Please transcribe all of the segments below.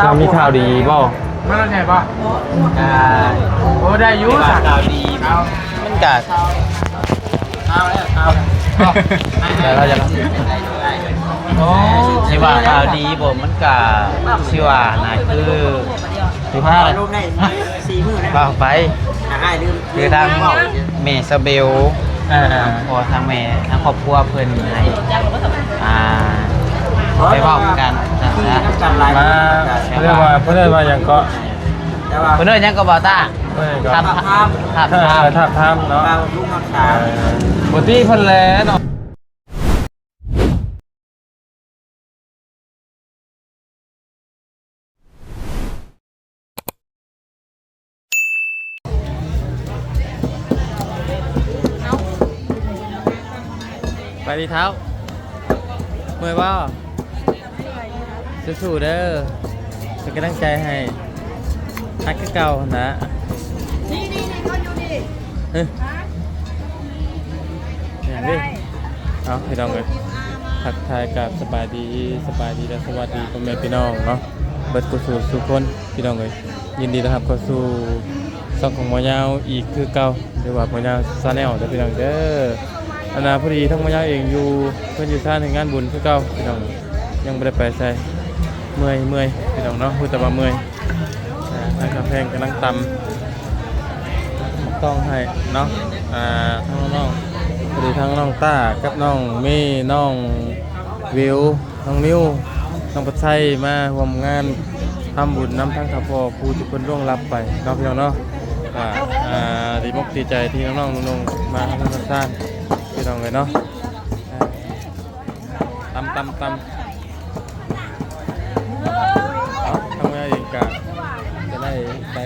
เรามีข่าวดีบ่มาแล้วไงป่ะโอ้ได้ยุ่งข่าวดีมันกัดแต่เราจะโอ้ที่ว่าข่าวดีผมมันกัดชื่อว่าน่ะคือ15อะไรไปคือทางเมสเบลพอทางแม่ทางครอบครัวเพิ่นให้ไปบอกกันมาเรียกว่าเพื่อนมาอย่างก็เพื่อนยังก็บอกตาทับเนาะปกติเพิ่นแล้วเนาะไปดีเท้าเมื่อยว่าสู้ๆเด้อเป็นกำลังใจให้ฮักเก่านะนี่เขาอยู่ดิเฮ้ยเอาพี่น้องเลยทักทายกับสบายดีและสวัสดีพ่อแม่พี่น้องเนาะเบิดกุศลสุขคนพี่น้องเลยยินดีต้อนรับเข้าสู่ช่องของหมอยาวอีกคือเก่าหรือว่าหมอยาวซาแนลเด้อพี่น้องเด้ออนาพอดีทั้งหมอยาวเองอยู่เพื่อนอยู่ท่านในงานบุญคือเก่าพี่น้องยังไม่ได้ไปใส่เมื่อยพี่น้องเนาะพูดแต่ว่าเมื่อยทางกำแพงกำลังตำต้องให้เนาะทั้งน้องพอดีทั้งน้องต้ากับน้องเมย์น้องวิวน้องนิ้วน้องปัชชัยมาร่วมงานทำบุญน้ำทั้งข้าพ่อผู้ที่คนร่วงรับไปเนาะพี่น้องเนาะดีมกดีใจที่น้องๆนุ่งๆมาทำงานสร้างพี่น้องเลยเนาะตำทำงานเองกะจะได้ไป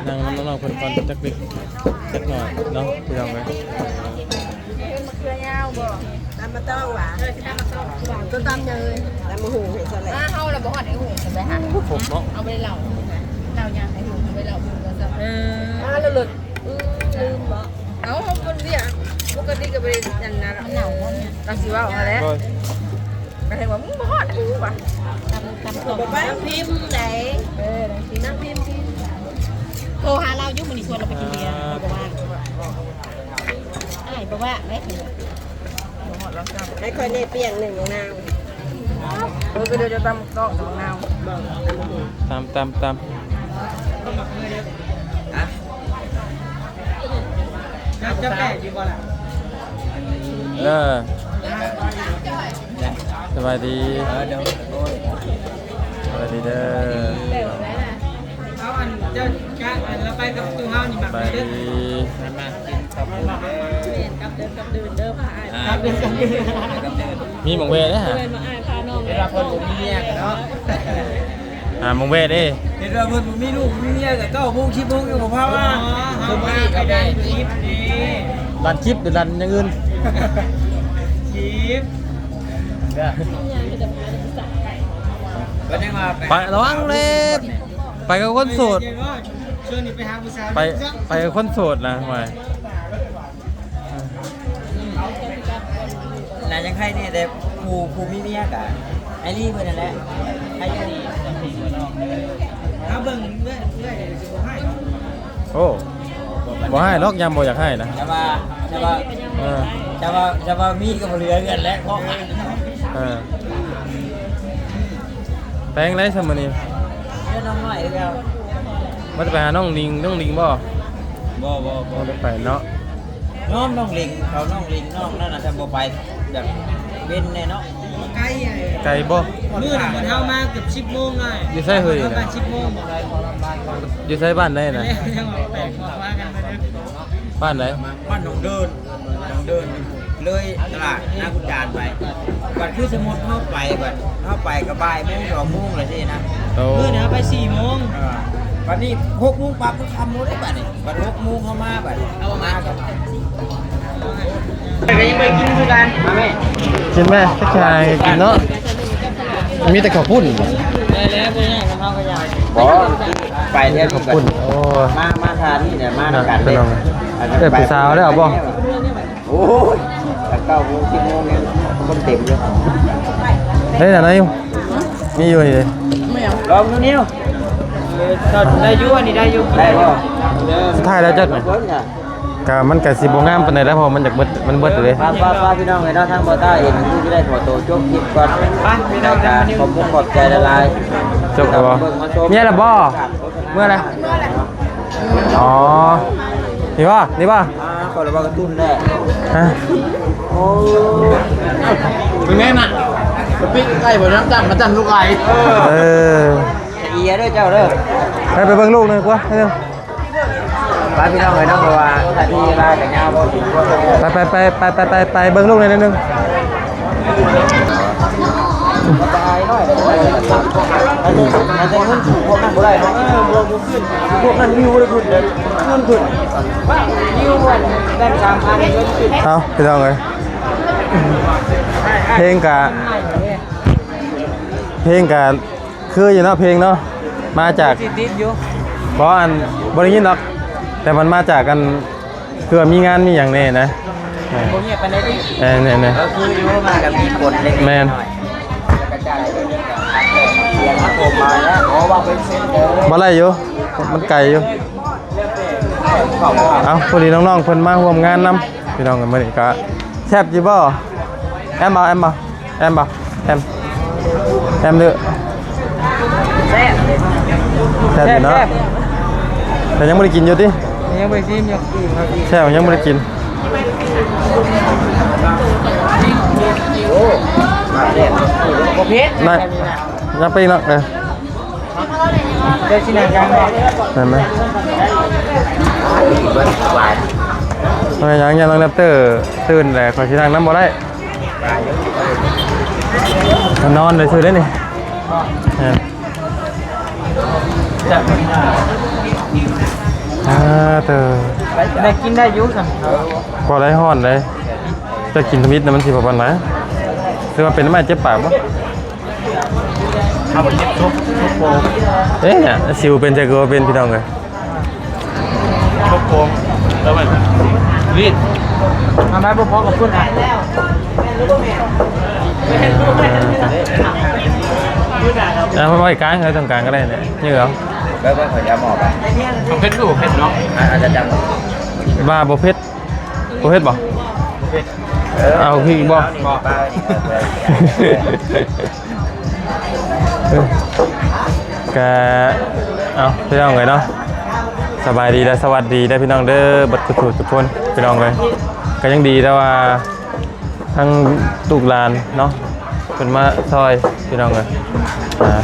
นั่งน้องๆคนก่อนจักนิดจักหน่อยเนาะพี่น้องเลยมะเขือยาวบ่ตำมะต้องหวานที่ตำมะต้องหวานต้นตำเลยตำมะหูเห็นอะไรเฮาเราบ่ฮอดไอ้หูใช่ไหมฮะผมเนาะเอาไปเหล่าย่างไอ้หูเอาไปเหล่าหูก็จะหลุดลืมบ่เอาคนเดียวปกติก็ไปยันนะเหนาเราสิว่าเอาแล้วก็เห็นว่ามึงบ่ฮอดหูป่ะตำตัวไปพิมพ์ไหนนั่งพิมพ์โทรหาเรายุ่งมันนี่ชวนเราไปกินเบียร์บอกว่าไม่ถึงไม่ค่อยได้เปลี่ยนหนึ่งของนาวก็เดี๋ยวจะตำก็ของนาวตำจะแปะอยู่บ่ล่ะสบายดีสบายดีเด้อเอาอันเจ้าการเราไปกับตู้เฮานี่มาเด้อมากินกับเดินเด้อพาอ้ายมีหมองเวได้ฮะมาอ้ายพาน้องเวลาเพิ่นบ่มีเมียกันเนาะหมองเวได้เห็นว่าเพิ่นบ่มีลูกมีเมียก็9 โมง 10 โมงอยู่บ่พาว่าเพิ่นมาก็ได้คลิปนี้ดันคลิปหรือดันอย่างอื่นคลิปไประวังเลยไปกับคนโสดไปกับคนโสดนะทำไมน่ายังใครเนี่ยแต่ผู้มีเมียกะไอ้นี่เพิ่นนั่นแหละไอ้นี่ถ้าเบิ่งเรื่อยสิบ่ให้โอ้บ่ให้ล็อกยำบ่อยากให้นะจะว่ามีก็บ่เหลือเงินแล้วเพราะแปลงไรสมนี่เรื่องน้องหน่อยแล้วมันจะไปหาน้องลิงบ่ได้ไปเนาะน้องลิงเขาน้องลิงน้องนั่นน่ะจะบ่ไปแบบเว้นแน่เนาะไกลบ่มื้อน่ะมันเฮามาเกือบ10 โมงเลยอยู่ไสเฮ้ยประมาณ10 โมงบ่อยู่ไสบ้านได้น่ะยังออกแปลกว่ากันไปเด้อบ้านไหนบ้านหนองเดินเลยตลาดหน้ากุญจานไปบัดคือสมมุติเข้าไปก็บ่ายโมง2 โมงเลยสินะมื้อน่ะไป4 โมงบัดนี้6 โมงปั๊บก็ค่ำหมดได้บัดนี้บัด6 โมงเข้ามาบัดเอามาก็ยังไปกินคือกันมาแม่กินแม่ทักทายกินเนาะมีแต่ข้าวปุ้นได้แล้วบ่ยากกับเฮาก็ยากบ่ไปเที่ยวข้าวปุ้นโอ้มาทานนี่เนี่ยมาทานกันเด้ผู้สาวได้บ่โอ้ย9 โมง 10 โมงเนี่ยคนเต็มเลยได้ไหนอยู่มีอยู่นี่เลยไม่ ลองนิ้วได้ยุ่อันนี้ได้ยุ่ได้ป่ะ สุดท้ายแล้วจักไหมก็มันก็สิบ่งามปานใดแล้วเพราะมันอยากมันเบิดเลย ป้าพี่น้องไงเนาะทางบ่อใต้เองคือได้ขอตัวจบคลิปก่อนไปพี่น้องขอบคุณขอบใจละลาย จบแล้วบ่เนี่ยล่ะบ่เมื่อไรอ๋อนี่ป่ะนี่ป่ะ ขอระวังกระตุ้นได้ ฮะ โอ้ เป็นไงน่ะปิ๊กไก่บ่น้ำจันมาจันลูกไก่ เออ เอียด้วยเจ้าเด้อ ไปเบิ่งลูกหน่อยกว่าให้เร็ว ป้าพี่น้องไงเนาะเพราะว่าถ้าที่บ้านกับยาวบ่ถึงว่า ไปเบิ่งลูกหน่อยนิดนึง สบายหน่อยอันนี้เงินถูกพวกนั้นบ่ได้เนาะบ่ขึ้นพวกนั้นวิวบ่ได้ขึ้นเลยเงินขึ้นวิววันได้3,000เงินขึ้น เอาพี่น้องเอ้ยเพลงกะคืออยู่เนาะเพลงเนาะมาจาก ติดอยู่ เพราะอันบริยินหรอกแต่มันมาจากกันคือมีงานมีอย่างแน่นะ บ่เงียบปานใดดิ เนี่ย ก็คืออยู่มากับมีกฎเล็ก แมน กระจายเสียงผมมาแล้วขอว่าเป็นเส้นเด้อ บ่ไรอยู่มันไกลอยู่เอาพอดีน้องๆเพิ่นมาร่วมงานนำพี่น้องกันมื้อนี้ก็แซ่บอยู่บ่แอมเด้อ แซ่บ แซ่บอยู่เนาะแต่ยังบ่ได้กินอยู่ติ ยังไม่ซิมยังครับ แซ่บยังบ่ได้กิน โอ้มาเด็ดบ่เผ็ด นั่นยังไปอีกเนาะได้สินะจังเนาะ เห็นไหม เบิ่งหวาน ทำไมยังต้องแรปเตอร์ตื่นแต่ขอชินั่งน้ำบ่ได้นอนเลยซื้อได้นี่เตอ ได้กินได้อยู่สั่ง พอได้ห่อนเลยจะกินทมิตนะมันสิประมาณไหนคือมันเป็นน้ำมันเจ็บปากปะ เอาไปเก็บซุปโป่ง เอ๊ะเนี่ยสิวเป็นใจก็เป็นพี่น้องเลย ซุปโป่งแล้วมันรีด มาแม่บ่พอกับคุณอ่ะ ไม่ไหวกลางเลยตรงกลางก็ได้เนี่ยนี่เหรอ แล้วก็ขอยาหมอไป เอาเพชรดูเพชรเนาะ อาจจะจัง บ้าบ่เพชรบ่เอาพี่บ่ บอกไป ก็เอาพี่น้องเลยเนาะสบายดีและสวัสดีได้พี่น้องเด้อบัดทุกคนพี่น้องเลยก็ยังดีแต่ว่าทั้งตูกลานเนาะเป็นมาซอยพี่น้องเลย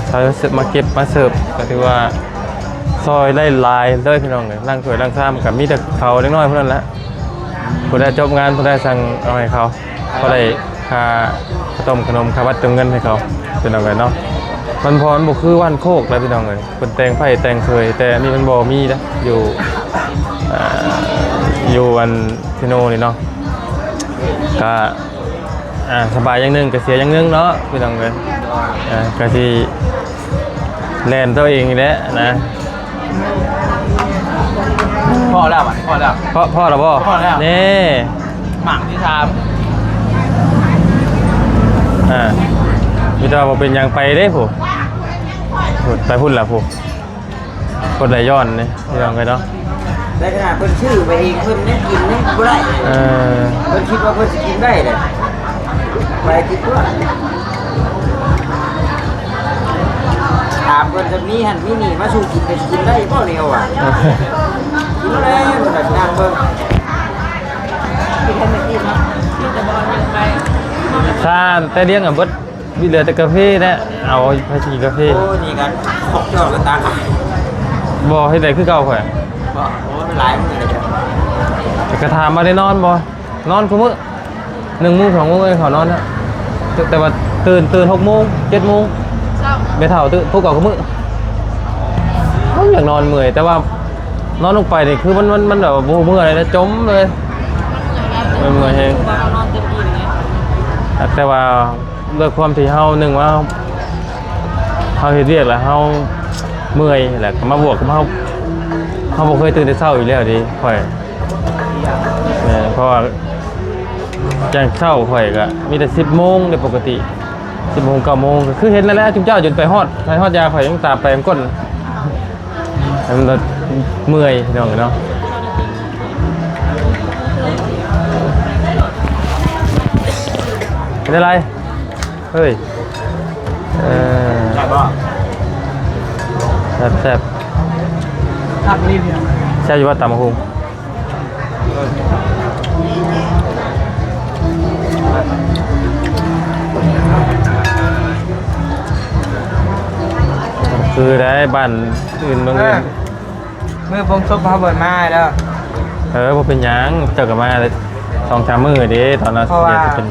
ซอยมาเก็บมาเสิร์ฟก็ถือว่าซอยได้ลายเลยพี่น้องเลยร่างสวยร่างซ้ำกับมีแต่เขาเล็กน้อยเท่านั้นแหละผู้ได้จบงานผู้ได้สั่งเอาให้เขาก็ได้ค่าต้มขนมค่าวัดเติมเงินให้เขาพี่น้องเลยเนาะมันพรบุคือวันโคกแล้วพี่น้องเลยเป็นแตงไผ่แตงเคยแต่อันนี้มันบ่มีนะอยู่วันเทโนนี่เนาะก็สบายอย่างนึงก็เสียอย่างนึงเนาะพี่น้องเลยก็ที่แลนตัวเองนี่แหละนะ พ่อแล้วอ่ะพ่อแล้ว พ่อหรอพ่อ พ่อแล้ว นี่ หมั่งที่ท มีแต่ว่าเป็นยังไปได้ผู้ไปพุ่นละผู้คนไหลย้อนนี่พี่น้องเลยเนาะ ได้ขนาดเพิ่นชื่อไปเองเพิ่นเนี่ยกินเนี่ยบ่ได้เพิ่นคิดว่าเพิ่นสิกินได้เลยไปคิดว่าถามเพิ่นจะมีหันมีนี่มาสู่กินเป็นกินได้บ่เร็วอ่ะกินแล้วเพิ่นก็นั่งเบิ่งกินให้มันอิ่มเนาะกินแต่บ่ยังไป ถ้าแต่เลี้ยงอ่ะเบิดมีเหลือแต่กาแฟนะเอาไปกินกาแฟ โอ้นี่กันขอกจอดกันตา บ่ให้ได้คือเก่าข่อย บ่โอ้มันหลายมื้อเลยจ้ะ แต่กระถามมาได้นอนบ่นอนคุมื้อ1 โมง 2 โมงเลยเขานอนนะแต่ว่าตื่น6 โมง 7 โมงไปเฒ่าตื่นพวกเก่าคุมื้อเขาอยากนอนเมื่อยแต่ว่านอนลงไปนี่คือมันแบบบ่เมื่อยเลยนะจมเลยเมื่อยแฮงแต่ว่าเลิกความที่เฮาหนึ่งว่าเฮาเฮ็ดเวียกแล้วเฮาเมื่อยแหละก็มาบวกกับเฮาบ่เคยตื่นแต่เช้าอยู่แล้วดิข่อยเพราะว่าจังเช้าข่อยก็มีแต่10 โมงในปกติ 10 โมง 9 โมงก็คือเห็นแล้วแหละจุ๊เจ้าจนไปฮอดยาข่อยยังตาแปลงก้นมันรถเมื่อยพี่น้องเนาะเป็นอะไรเฮ้ยใช่ป่ะ แซ่บ ผักนี่เพียง แซ่บอยู่ว่าตำมะฮุงคือได้บ้านอื่นบางอื่น เมื่อพงศพพาเบิดมาแล้ว บ่เป็นหยังเจอกันมาเลย2-3 มื้อเด้ตอนนั้น เพราะว่า เป็น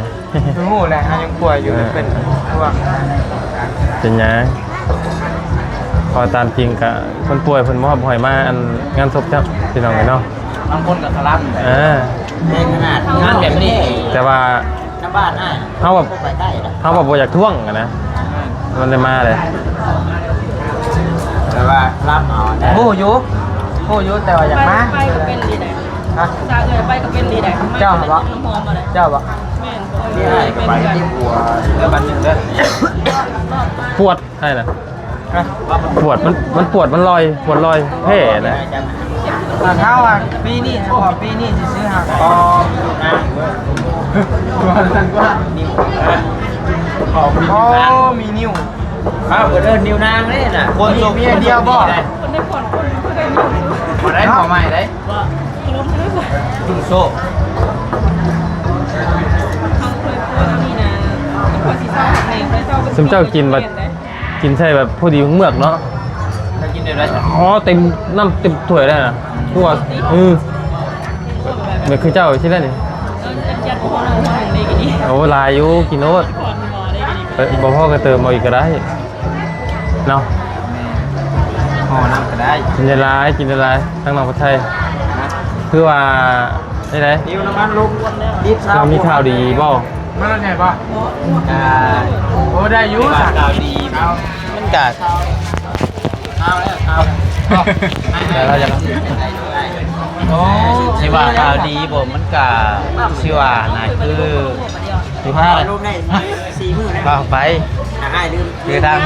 รู้แหละยังป่วยอยู่เป็นห่วง เป็นหยังพอตามจริงกะคนป่วยเพิ่นบ่ให้มาอันงานศพจักพี่น้องเนาะ บางคนกับคลับ ในขนาดงานแบบนี้ แต่ว่า น้ำบ้านอ้าย เฮาแบบ ไปได้แล้ว เฮาแบบบ่อยากท่วงอะนะมันได้มาเลย แต่ว่ารับเอาโอ้ยุแต่ว่าอยากมา ไปก็เป็นดีได้ ฮะ ซาเลยไปก็เป็นดีได้ เจ้าเหรอ น้ำหอมมาเลย เจ้าบ่ แม่น นี่ไอ้ไปที่หัวแล้วบันหนึ่งเด้อ ปวดไอ้น่ะ ฮะ ปวดมันปวดมันลอยปวดลอยแพ้นะ เท้าอ่ะปีนี้เฉพาะปีนี้จะซื้อหักคอนะ ตัวสั่นกว่า นิ้วมีนิ้วข้าวเดินนิ้วนางเลยน่ะคนโซเมียเดียวบ่ คนได้ผ่อนคนได้หมด บ่ได้หอใหม่ได้ ว่าลมไม่ได้ จุ่มโซ่ เอาเคยพูดนี่นะพอสิเศร้าแห่งเคยเศร้า ซึมเจ้ากินแบบกินใช่แบบพอดีเมือกเนาะ ถ้ากินได้แล้ว อ๋อเต็มน้ำเต็มถ้วยได้น่ะทั่วเหมือนคือเจ้าใช่ไหมนี่ ยัดพอเราผ่อนได้กี่ดี โอ้ลายอยู่กินโนด ผ่อนหมอได้กี่ดี บ่พ่อก็เติมเอาอีกก็ได้เนาะ ห่อน้ำก็ได้ กินได้หลายกินได้หลายทั้งน้องประเทศคือว่าได้ไหน นิ้วน้ำมันลงดิบ เรามีข่าวดีบ่ มันไงป่ะ โอ้ได้ยุ่งข่าวดีมันกัดเอาแล้วเอา แต่เราจะ โอ้ชิว่าข่าวดีผมมันกะชิว่านะคือ15เลยว่าไปคือทาง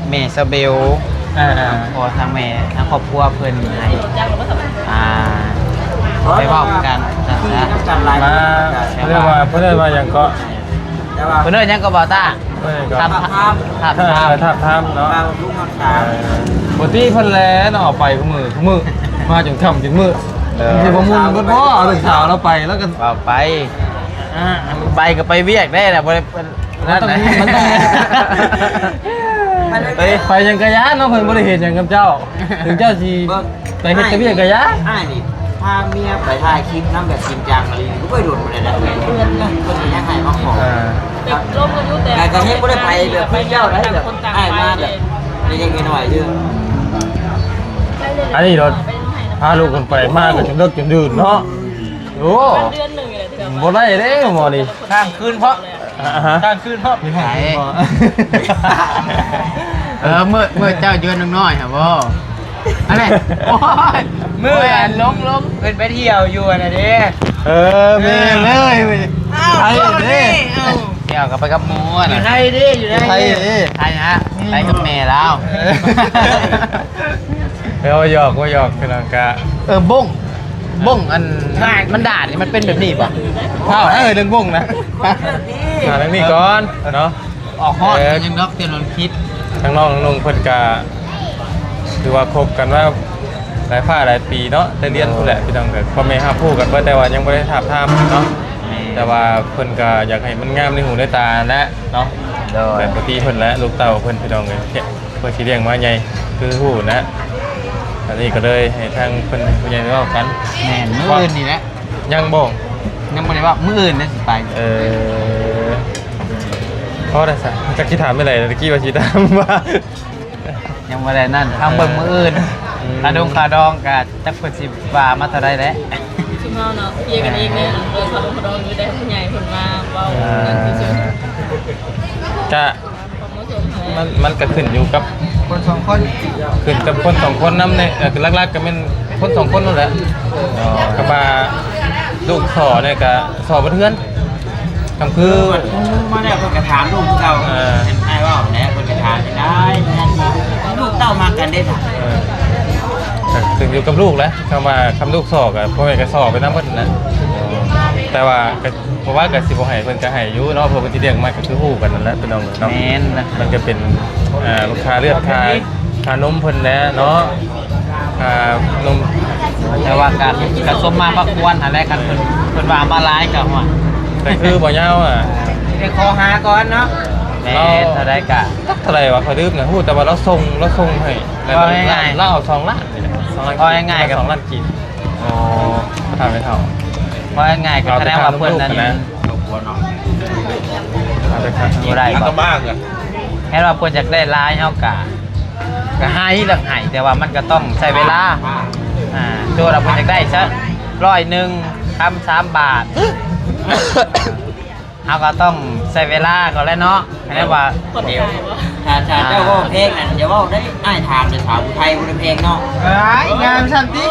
เมสเบลพอทางแม่ทางครอบครัวเพิ่นให้ไปบอกกันนะ มาเรียกว่าอย่างก็ เพิ่นเอ้ยยังก็บ่ต้า ทับ ทับ ทามเนาะ ลูกน้ำตา ปกติเพิ่นแล้วเนาะไปคู่มือมาจนค่ำจนมื้อสิบ่มุนเพิ่นบ่เอาลูกสาวเราไปแล้วก็ ว่าไปไปก็ไปเวียกได้แหละบ่ได้นั่นนะ ไปยังกะยะเนาะเพิ่นบ่ได้เห็นหยังกับเจ้า ถึงเจ้าสิไปเฮ็ดกะเวียกกะยะ อ้ายนี่พาเมียไปถ่ายคลิปน้ำแบบจริงจังอะไรก็ไปโดนมาเลยนะเพื่อนนะคนนี้ยังไงมาขอ ติดลมกันอยู่แต่ แต่ก็ให้บ่ได้ไปแบบไปเที่ยวได้แบบอ้ายมาแบบนี่ยังหน่อยชื่อ อันนี้รถพาลูกกันไปมาก็จนเลิกจนดื่นเนาะโอ้ เดือนหนึ่งเลยที่เรา บ่ได้เด้หมอนี่ ข้างคืนเพราะ ข้างคืนเพราะ มีห้องคืนบ่ เมื่อเจ้าเยือนน้อยๆครับบ่อะไรโอ้ย มือลงเป็นไปเที่ยวอยู่นะเด้ แม่เลยไอ้เด้ เที่ยวกับไปกับหมู อยู่ น่ะ ไทยดิอยู่ไทย ไทยเด้ ไทยนะไปกับแม่แล้ว ว่าหยอกคือนังกะ บ้งอันมันด่านี่มันเป็นแบบนี้ป่ะ ข้าวเรื่องบุ้งนะมาทางนี้ก่อนเนาะ ออกฮอดยังนอกเตียนนคิด ทางน้องนุ่งเพิ่นกะคือว่าคบกันว่าหลายหลายปีเนาะแต่เรียนพุ่นแหละพี่น้องเกิดพ่อแม่ห้ามพูดกันว่าแต่ว่ายังบ่ได้ถามเนาะแต่ว่าเพิ่นก็อยากให้มันงามในหูในตาและเนาะแต่ปกติเพิ่นและลูกเต้าเพิ่นพี่น้องเลยเพื่อสิเลี้ยงมาใหญ่คือหูนะอันนี้ก็เลยให้ทางเพิ่นผู้ใหญ่เว้ากัน แม่นมื้ออื่นนี่แหละ ยังบ่ ยังบ่ได้ว่ามื้ออื่นน่ะสิไป พอได้ซะจะคิดถามไม่ไรตะกี้ว่าสิถามว่า ยังบ่ได้นั่นทางเบิ่งมื้ออื่นคาดองก็จักเพิ่นสิว่ามาเท่าใดแหละ ชิมเอาเนาะเพียกันเองเนี่ยโดยขอลงขอดองอยู่แต่ผู้ใหญ่คนมาเว้านั่นซื่อ จะ ๆความเหมาะสมให้ มันก็ขึ้นอยู่กับ คนสองคน ขึ้นกับคนสองคนนำเนี่ยคือหลักๆก็เป็นคนสองคนนั่นแหละก็มาลูกสอเนี่ยก็สอบ่เทือนก็คือ มา เนี่ยคนกระถามลูกเราให้ว่าแหละคนกระถามจะได้ลูกเต้ามากันได้ค่ะ ถึงอยู่กับลูกแล้วคำว่าคำลูกสอกอ่ะพ่อแม่ก็สอกไปน้ำเพิ่นนะแต่ว่าเพราะว่ากับสิบให้เพิ่นก็ให้อยู่เนาะเพราะเพิ่นสิเลี้ยงมาก็คือฮู้กันนั่นแหละพี่น้องเนาะ แม่นนะ มันก็เป็นค่าเลือดค่านมเพิ่นแหละเนาะค่านม แต่ว่าการสมมาพักควรอะไรกันเพิ่นว่ามาหลายกับว่า แต่คือบ่ยาวอ่ะ เดี๋ยวขอหาก่อนเนาะ แม่เท่าใดกะ เท่าไหร่วะเขาลืมนะฮู้แต่ว่าเราส่งให้แล้ว ว่าง่ายๆ เราเอา2ล้านนี่แหละ2ล้าน ว่าง่ายๆกับ 2ล้านกิน โอ้ ทำไม่เท่า ว่าง่ายๆก็แสดงว่าเพิ่นนั้น เอาไปครับ บ่ได้ ก็ บ่ มากอ่ะ แค่ว่าเพิ่นอยากได้หลายเฮก็ให้เรื่องให้แต่ว่ามันก็ต้องใช้เวลาตัวเราเพิ่นอยากได้ซะ100คำ3 บาทเฮาก็ต้องใช้เวลาก็แล้วเนาะแค่ว่า เดี๋ยวถ้าเจ้าว่าเพลงนั่นอย่าว่าได้อ้ายถามเลยสาวผู้ไทยบ่ได้เพลงเนาะ งามซั่นติ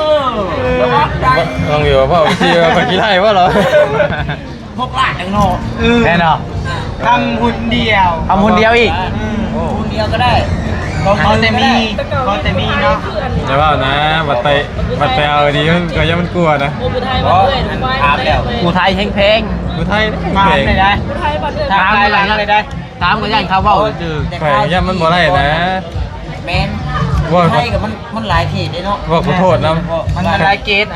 ลองอยู่ว่าวิธีว่ากี่ไร่ว่าเหรอ พวกหลานจังเนาะ แน่เนาะ ทำหุ่นเดียว ทำคนเดียวอีก หุ่นเดียวก็ได้เขาแต่มีเนาะ อย่าว่านะบัดไปเอาดีมันก็ยังมันกลัวนะ โอ้ผู้ไทยบ้านเอื้อย ถามแล้ว กูไทยเพลง กูไทย มา เพลง ได้ได้ ผู้ไทยบ้านเอื้อย ถามอะไรอะไรได้ถามก็ย่านเขาเว้าจือ แขวงย่ำมันบ่ได้นะ แมนไทยกับมันหลายที่ได้เนาะ ว่าขอโทษนะ มันหลายเกต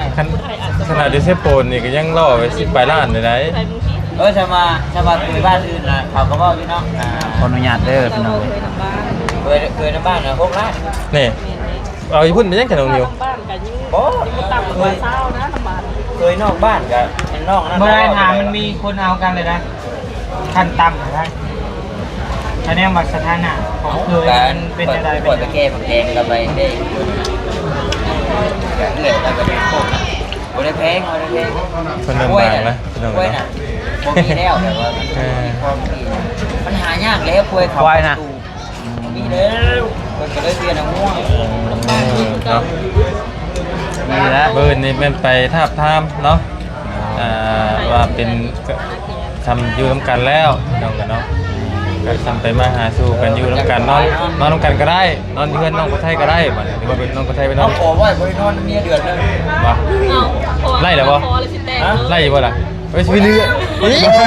ขนาดดิเซโปนนี่ก็ยังล่อไป10 ปลายล้านเลยนะ ไทยบางที ถ้ามาคุยบ้านอื่นนะเขาก็บอกอยู่เนาะ ขออนุญาตเด้อ เรา พี่น้อง เคยทำบ้าน เคยในบ้านนะ6 ล้าน นี่เอาอีพุ่นไปยังแค่น้องนิว ทำบ้านกันยิ่งต่ำกว่าเศร้านะทำบ้าน เคยนอกบ้านกับเป็นนอกนั่น เมื่อได้ถามมันมีคนเอากันเลยนะขั้นต่ำนะอันนี้มาสถานะของเคยมันเป็นอะไร ปวดไปแก้ผักแดงกับไปได้เกลือแล้วก็เป็นโคกบ่ได้แพงบ่ได้แพง คนเดินบางนะพี่น้อง กล้วย เนาะ น่ะบ่มีแล้วแต่ว่ามันหายากแล้วกล้วยเขามีแล้วมันก็เลยเปลี่ยนเอาง่วง เนาะ มีแล้ว เบิร์นนี่เป็นไปทาบทามเนาะว่าเป็นทำอยู่ร่วมกันแล้วน้องกันเนาะก็ทำไปมาหาสู่กันอยู่ร่วมกันนอนร่วมกันก็ได้นอนเพื่อนน้องคนไทยก็ได้บ่หรือว่าเป็นน้องคนไทยไปน น้ อ อน งขอว่าบริโภคเนี่ยเดือดเลย บ่ ไล่เหรอวะ พอเลยสิแตก ไล่บ่ล่ะไปชีวิตเรือ เขายังร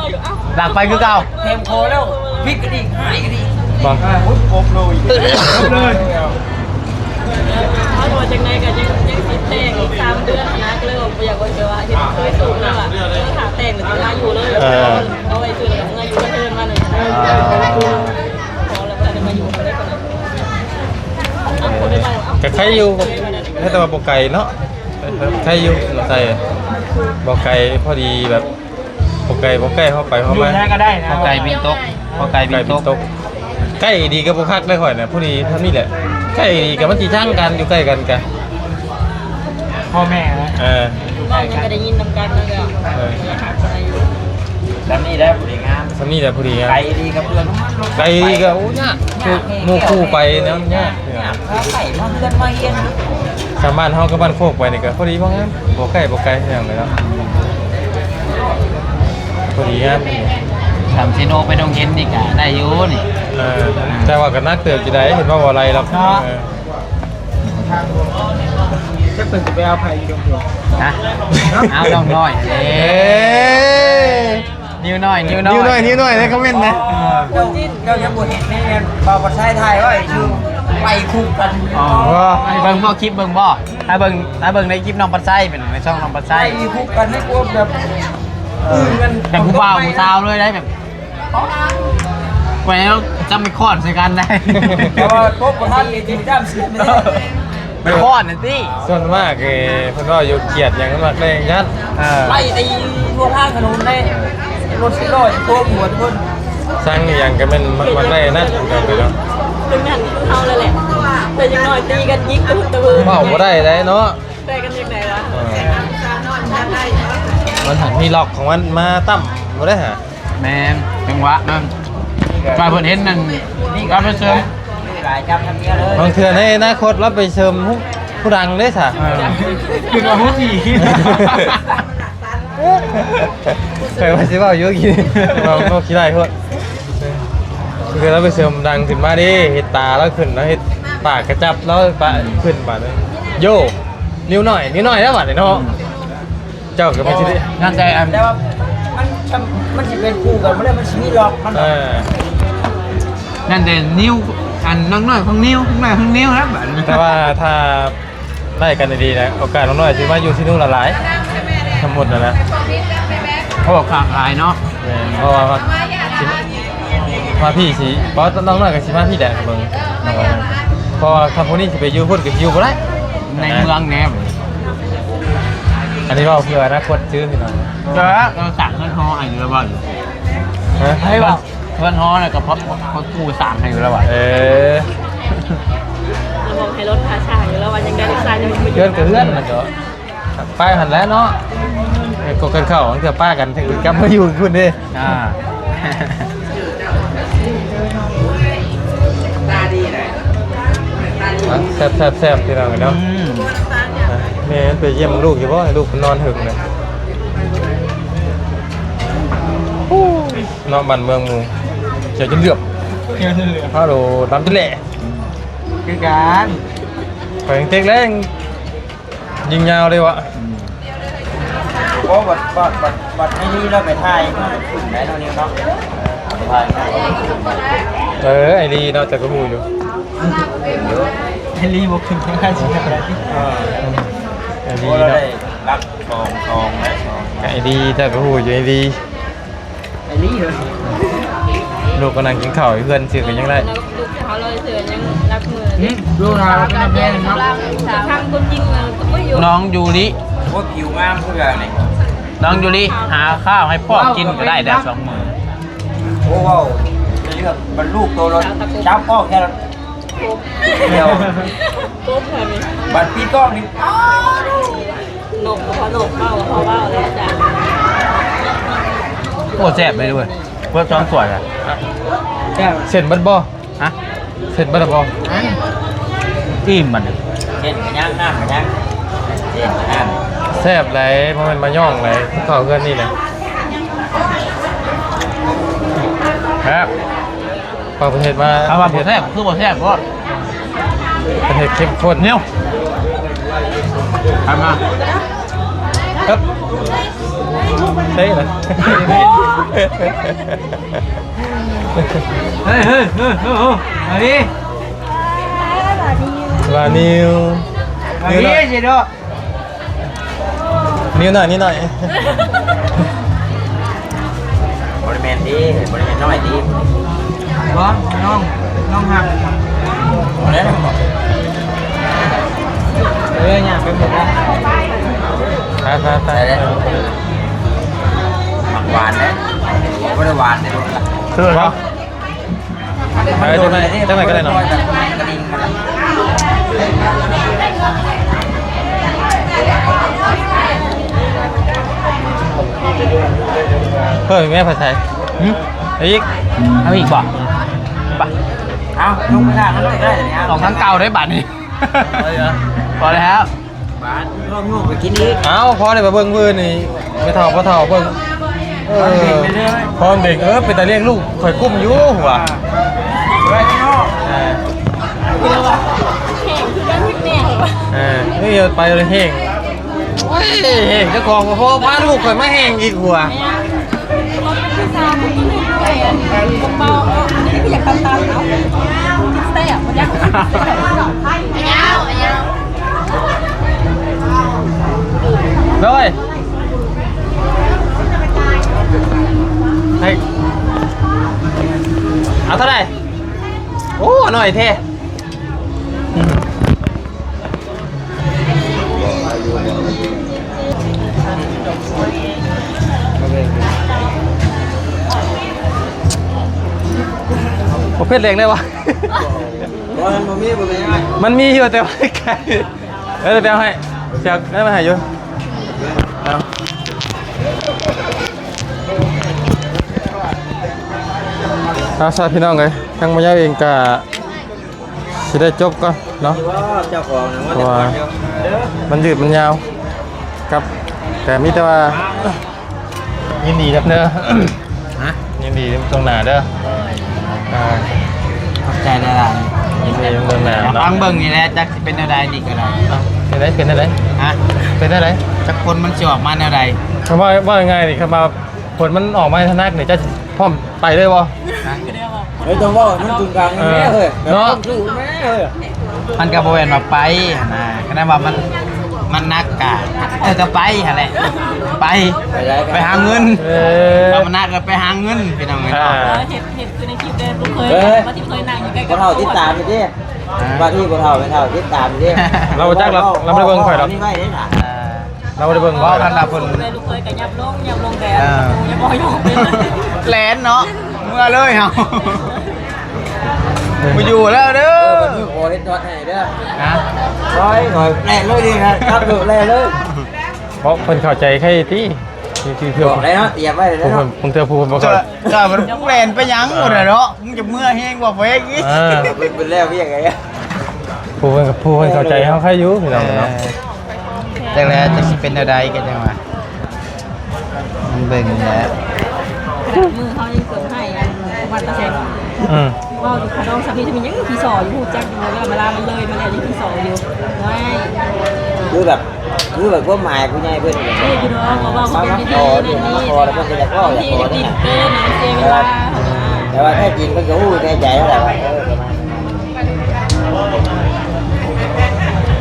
ออยู่เอ้า หลักไปคือเก่า เต็มคอแล้วพริกกระดิ่งหายกระดิ่ง บ่ ปุ๊บเลยเลย เขาบอกจังไงกันยังสิแตกอีก3 เดือนนะก็เลยบอกอยากว่าจะว่าเห็นเคยสูงแล้วอ่ะถามแต่งหรือจะมาอยู่เลยเอาไว้ซื้อกับเงินอยู่ประเทศมาเลยพอแล้วแต่มาอยู่ไม่ได้คนนั้น ก็ใครอยู่แต่ว่าบ่ไกลเนาะใครอยู่เราใส่บ่ไกลพอดีแบบบ่ไกลเข้าไปเข้า อยู่ มา ได้ก็ได้นะ พอไก่บินตกพอไก่บินตก ใกล้ดีกับบ่คักได้ข่อยน่ะพอดีเท่านี้แหละใกล้ดีกับมันสิช่างกันอยู่ใกล้กันกะ พ่อแม่นะ บ้านยังก็ได้ยินนำกันนะก็ แล้วนี่ได้ผู้ดีงาม สำนี่แหละพอดี ไก่ดีกับเพื่อน ไกลก็โอ้ยากคือหมู่คู่ไปเนาะยาก ไก่มาเพื่อนมาเย็น ชาวบ้านเฮากับบ้านโคกไปนี่ก็พอดีบ่งั้นบ่ใกล้อย่างเลยเนาะพอดีครับ สามซิโนไปดงเย็นนี่กะได้อยู่นี่ แต่ว่าก็นักเติบจะได้เห็นว่าบ่อะไรหรอก จะเป็นจะไปเอาไผ่ดงหัว นะเอาน้องน้อยเด้ เอ๊ะ นิ้วน้อย นิ้วหน่อยในคอมเมนต์นะ เจ้ายังบ่เห็นนี่เบาประชาไทยว่าชื่อไปคู่กัน อ๋อเบิ่งบ่คลิปเบิ่งบ่ถ้าเบิ่งในคลิปน้องปัดไส้เป็นในช่องน้องปัด ไป ไส้ คู่กันให้กลัวแบบ แบบผู้บ่าวผู้สาวเลยได้แบบแหววจำไม่คอดใส่กันได้ แต่ว่าพบประธานนี่จริงจ้ำสิ ไม่คอดน่ะสิ ส่วนมากเพิ่นว่าอยู่เกียรติอย่างนั้นมากเลยยัด ไล่ตีทั่วทางถนนได้รถสิร้อยทั่วหัวทุกคน สร้างอย่างก็มันมักได้นั่นเดี๋ยวไปเนาะ ถึงนั่นเท่าเลยแหละแต่ยังน้อยตีกันยิกตะตะบือ เว้าบ่ได้เลยเนาะ แต่กันยังไงวะ มันหันมีล็อกของมันมาตั้มบ่ได้ฮะ แม่นจังหวะนั่นกลายเพิ่นเห็นนั่น นี่ ก็ไปเสริม หลายจำทำเนี้ยเลย บางเทื่อในอนาคตเราไปเสริมผู้ดังได้ซะ คือเราผู้ผี ผ เคยมาสิว่าเยอะกินเราก็คิดได้เพื่อนคือเราไปเสริมดังขึ้นมาดิเห็ดตาแล้วขึ้นแล้วเห็ดปากกระจับแล้วปากขึ้นปากเลยโย่นิ้วหน่อยแล้วบัดเนาะเจ้าก็ไม่ใช่ดิ งานใจอัน แต่ว่ามันจะเป็นคู่กันไม่ได้มันชีวิตหรอกมัน งานแต่นิ้วอันน้องน้อยของนิ้วข้างในของนิ้วครับบัด แต่ว่าถ้าได้กันดีๆนะโอกาสน้องน้อยจะมาอยู่ที่นู่นละหลายทั้งหมดนะ เขาบอกขาดหลายเนาะ เพราะว่ามาพี่สิเพราะน้องน้อยกับสิมาพี่แดดเบิ่งเพราะว่าคำพูดนี้สิไปอยู่พูดกับอยู่บ่ได้ ในเมืองแนบ อันนี้เราเพื่ออนาคตชื่อพี่น้อง เราสั่งเงินฮอให้อยู่แล้วบ่อยู่ ฮะ ให้ว่าเงินฮอน่ะก็เพราะเขากู้สั่งให้อยู่แล้วบ่ เราบอกให้รถพาชาอยู่แล้ววันยังได้ลูกชายยังไม่ เพื่อนกับเพื่อนมันก็ป้ายหันแล้วเนาะกกันเข้าของเธอป้ากันถึงกลับมาอยู่คุณดิ อ่า แซ่บพี่น้องเนาะแม่ไปเยี่ยมลูกอยู่บ่ลูกนอนหึงเลยนอนบ้านเมืองมูเจียวจนเหลือบฮัลโหลน้ำทะเล คือการ ไปเต็กแล้วยิงยาวเลยวะ เพราะบัดไม่นี่เราไปถ่ายมันขึ้นได้เท่านี้เนาะถ่าย ไอ้ดีเนาะแต่ก็มูอยู่ ไอ้รีบอกขึ้นข้างหน้าสิครับ ไอ้ เพ ดี ราะเรา เนาะ ได้รับซองได้ซอง ไอ้ดีแต่ก็มูอยู่ไอ้ดี ไอ้รีเหรอ ลูกกำลังกินข้าวเพื่อนซื้อกันยังไง ลูกเขาเลยเสือยังรักมือ ลูกเราเป็นแม่เนาะ ทางคนยิงเราก็ไม่อยู่ น้องยูริ พวกผิวงามเพื่อนนี่ น้องยูริหาข้าวให้พ่อกินก็ได้แต่2 มื้อ โอ้ว้าวจะเลือกบรรลูกตัวรถจับป้องแค่เดียว ปุ๊บเลย บัตรปีกล้องนี่ หนกพอหนกเมาพอเมาแล้วจ้ะ โอ้แซ่บไปด้วยเพิ่ม2 ถ้วยอ่ะ เสร็จบัดบ่ ฮะ เสร็จบัดบ่ อิ่มมัน เช่นกันย่างน้ำกันย่างเช่นกันย่าง แซ่บไรเพราะมันมาย่องไรข้าวเพื่อนนี่เลย ครับ ปลาประเทศมา ถ้าว่าบ่แซ่บคือบ่แซ่บบ่ ประเทศเข้มข้น นิ้วทำมา ครับใช่เหรอ เฮ้ยมาดิ วานิว มา นิวห ดิ น่อย สิโด นิวหน่อยนี่หน่อย บริเวณดีบริเวณน้อยดี บ้องน้องหัก อะไรนะ เนี่ยไปหมดแล้ว ไป ใส่เลยหมักหวานนะผมไม่ได้หวานเลย คือเหรอไปจังไหนก็ได้เนาะ กระดิ่งมัน เพิ่มแม่ผัดไทยอีก เอาอีกบ่บ่ เอาลงไปทางนั้นเลยได้เลย ลองทั้งเก่าได้บัดนี้พอแล้ว หวานร่วมยุ่งไปกินอีก เอาพอได้มาเบิ่งมือนี่ไม่เท่าเบิ่งพอเด็กเป็นตาเลี้ยงลูกข่อยกุ้มอยู่หัว ไว้ข้างนอก นี่ไปเลยแห้งแห้งเจ้าของพ่อพาลูกข่อยมาแห้งอีกหัว เมานี่ก็อยากตามเขาแซ่บมันยังยาว เลยให้เอาเท่าไหร่โอ้หน่อยเท่ประเภทเล็กเลยวะ มันมีอยู่แต่ว่าไกลเออเดี๋ยวไปเอาให้เชียร์ได้มาให้อยู่เอาซาพี่น้องเลยทางมายาเองก็จะได้จบก่อนเนาะ เจ้าของนะว่า มันยืดมันยาวครับแต่มีแต่ว่า ยินดีครับเด้อ ฮะ ยินดีตรงหน้าเด้อขอบใจหลาย ยินดีตรงหน้า ๆ เนาะ ฟังเบิ่งนี่แหละจักสิเป็นแนวใดนี่ก็ได้ เป็นได้ ฮะ เป็นได้ จักคนมันสิออกมาแนวใด คำว่ายังไงนี่คำว่าผลมันออกมาทนักเนี่ยจะพร้อมไปเลยบ่ เฮ้ยต้องว่ามันจุงกลางแม่เฮ้ย เนาะ สู้แม่เฮ้ยมันก็บ่แม่นว่าไปนะก็ได้ว่ามันนักกะจะไปหั่นแหละไปหาเงินถ้ามันนักก็ไปหาเงินพี่น้องเอ้ย เห็นคือในคลิปเดินลูกเคยมาที่เคยนั่งอยู่ใกล้ บ่เท่าติดตามนี่ดิว่าที่บ่เท่าไม่เท่าติดตามนี่ดิ เราจักเราไม่ได้เบิ่งข่อยหรอก นี่ไว้เด้น่ะ เราไม่ได้เบิ่ง ว่า ว่า คันละเพิ่น ลูกเคยกับยับลงแดดยับบ่ยอมไปเลย แลนเนาะเมื่อเลยเฮาบ่อยู่แล้วเด้อมือโอเฮ็ดทอดให้เด้อฮะร้อยหน่อยแลเลยดีครับดูแลเลย เพราะคนเข้าใจแค่ที่เพื่อ บอกได้เนาะเตรียมไว้เลย ผู้ เนาะ คนเธอผู้คนบอก ก็มันแลนไปยังหมดเนาะมึงจะเมื่อแห้งกว่าเฟกอีกเป็นแล้วพี่ยังไง ผู้คนเข้าใจเขาแค่ยุ่พี่น้องเนาะ จังแล้วจะสิเป็นอะไรกันจังวะมันเบิ่งแล้ว มือเขายังเกิดให้วันตะเซน ว่าอยู่ขาดองสามีจะมียังพี่สออยู่หูจักอยู่แล้วเวลามันเลยมาแล้วยังพี่สออยู่ไว้ คือแบบว่าหมายกูใหญ่เพิ่น นี่อยู่เนาะว่าเขาเป็นดีๆนี่นี่ที่จะกินเกินเสียเวลา แต่ว่าแท้จริงเพิ่นก็ฮู้แท้ใจแล้วแหละว่า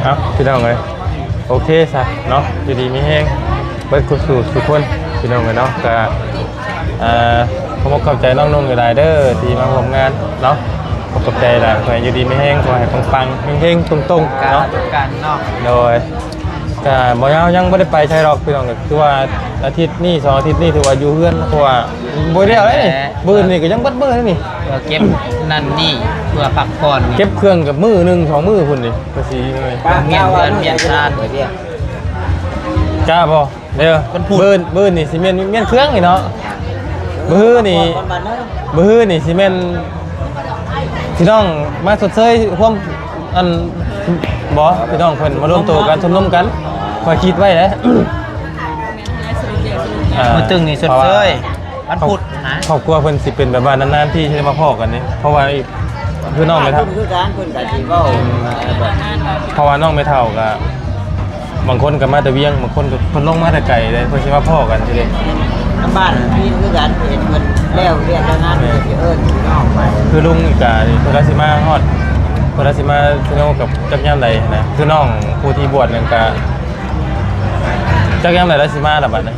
ครับพี่น้องเลยโอเคซะเนาะอยู่ดีมีแห้งเบิดกุศลทุกคนพี่น้องเลยเนาะก็ผมเข้าใจน้องนุ่งอยู่หลายเด้อที่มาร่วมงานเนาะขอบใจหลายขอให้อยู่ดีมีแห้งขอให้ปังๆเฮงๆตรงๆเนาะ การเนาะ โดยก็บ่ยาวยังบ่ได้ไปใช้หรอกพี่น้องก็คือว่าอาทิตย์นี้2อาทิตย์นี้ถือว่าอยู่เฮือนเพราะว่าบ่ได้แล้วนี่มื้อนี่ก็ยังเบิดมื้อนี่ เก็บนั่นนี่เพื่อพักผ่อน เก็บเครื่องกับมื้อนึง2มื้อพุ่นนี่ก็สิเลย เมียนเพื่อนเมียนชาติ กล้าบ่เด้อมื้อนี่สิแม่นเครื่องนี่เนาะมื้อนี่สิแม่นพี่น้องมาสดเชยร่วมอันบ่พี่น้องเพิ่นมารวมตัวกันชุมนุมกันคอยคิดไว้แหละ มาตึงนี่สดเชยวันพุธนะ ครอบครัวเพิ่นสิเป็นแบบว่านานๆที่จะมาพ้อกันนี่เพราะว่าคือน้องไม่เท่า คือการเพิ่นก็สิเว้า เพราะว่าน้องไม่เท่าก็บางคนก็มาแต่เวียงบางคนก็เพิ่นลงมาแต่ไกลเลยเพิ่นสิมาพ้อกันทีเดียว น้ำบ้านพี่คือการเห็นเพิ่นแล้วเรียนแล้วงานเพิ่นสิเอิ้นพี่น้องไป คือลุงอีกานี่เพิ่นละสิมาฮอดเพิ่นละสิมาคือน้องกับจักยามใดนะคือน้องผู้ที่บวชนั่นก็จักยามใดละสิมาล่ะบัดนี้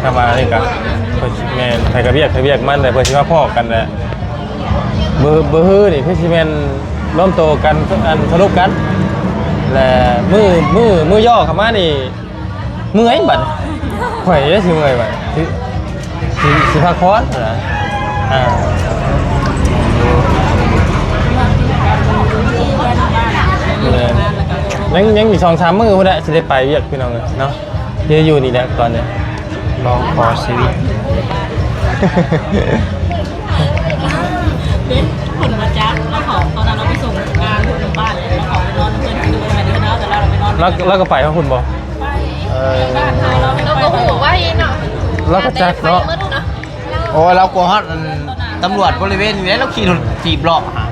ถ้ามานี่ก็เพิ่นสิแม่นใครก็เรียกมันแต่เพิ่นสิมาพ้อกันแหละเบอร์ฮือนี่คือสิแม่นร่วมโตกันอันสรุปกันและมือย่อเข้ามานี่เมื่อยบัดข่อยได้สิเมื่อยบัดสิพักผ่อนนะยังมี2-3 มื้อพุ่นแหละสิได้ไปเวียกพี่น้องเนาะเดี๋ยวอยู่นี่แหละตอนนี้ ลองขอชีวิต ผลมาจับแล้วขอตอนนั้นเราไปส่งงานคนบ้านแล้วขอไปนอนเพื่อนที่ดูอะไรนี่ก็ได้แต่เราไปนอน แล้วก็ไปกับคุณบ่ บ้านไทยเราก็หัวว่าเองเนาะ แล้วก็จักเนาะ โอ้เรากลัวฮอดตำรวจบริเวณนี้แล้วเราขี่รถจีบเลาะหา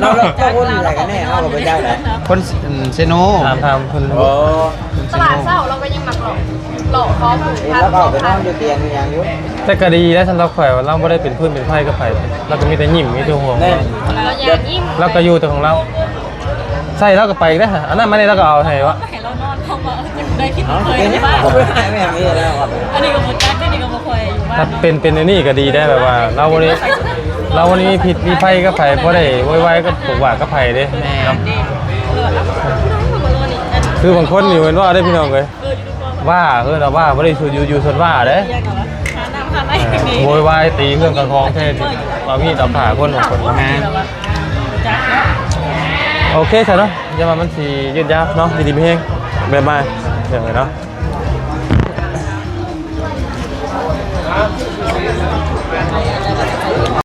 เราคนอะไรกันแน่เฮาก็บ่ได้แหละคนเซโน ถามคุณ โอ้ ตลาดเศร้าเราก็ยังหมักหลอกคอผูกพัน แล้วก็ไปนอนอยู่เตียงอย่างอยู่ แต่ก็ดีแล้วสำหรับข่อยว่าเราบ่ได้เป็นเพื่อนเป็นไผกับไผเราก็มีแต่ยิ้มมีแต่ห่วง แม่ เราอยากยิ้ม เราก็อยู่แต่ของเราใส่เราก็ไปได้ฮะอันนั้นมานี่เราก็เอาให้วะ เห็นเรานอนเข้ามาจะได้คิด เอา เคย เป็น ในบ้าน ก็ไม่หายแม่มีแล้วครับ อันนี้ก็หมดจักอันนี้ก็มาคอยอยู่บ้า ถ้านเป็นอันนี้ก็ดีได้แบบว่า เราวันนี้มีผิดมีไผกับไผบ่ได้ไว้กับปกว่ากับไผเด้ แม่ คือบางคนนี่เหมือนว่าได้พี่น้องเอ้ยว่าเราว่าบ่ได้อยู่ส่วนว่าเด้โวยวายตีเครื่องกระทองแท้เอามีดเอาผ่าคนของคนงานโอเคใช่เนาะอย่ามามันสิยืดยาวเนาะดีๆไม่แห้งบ๊ายบายเดี๋ยวเนาะ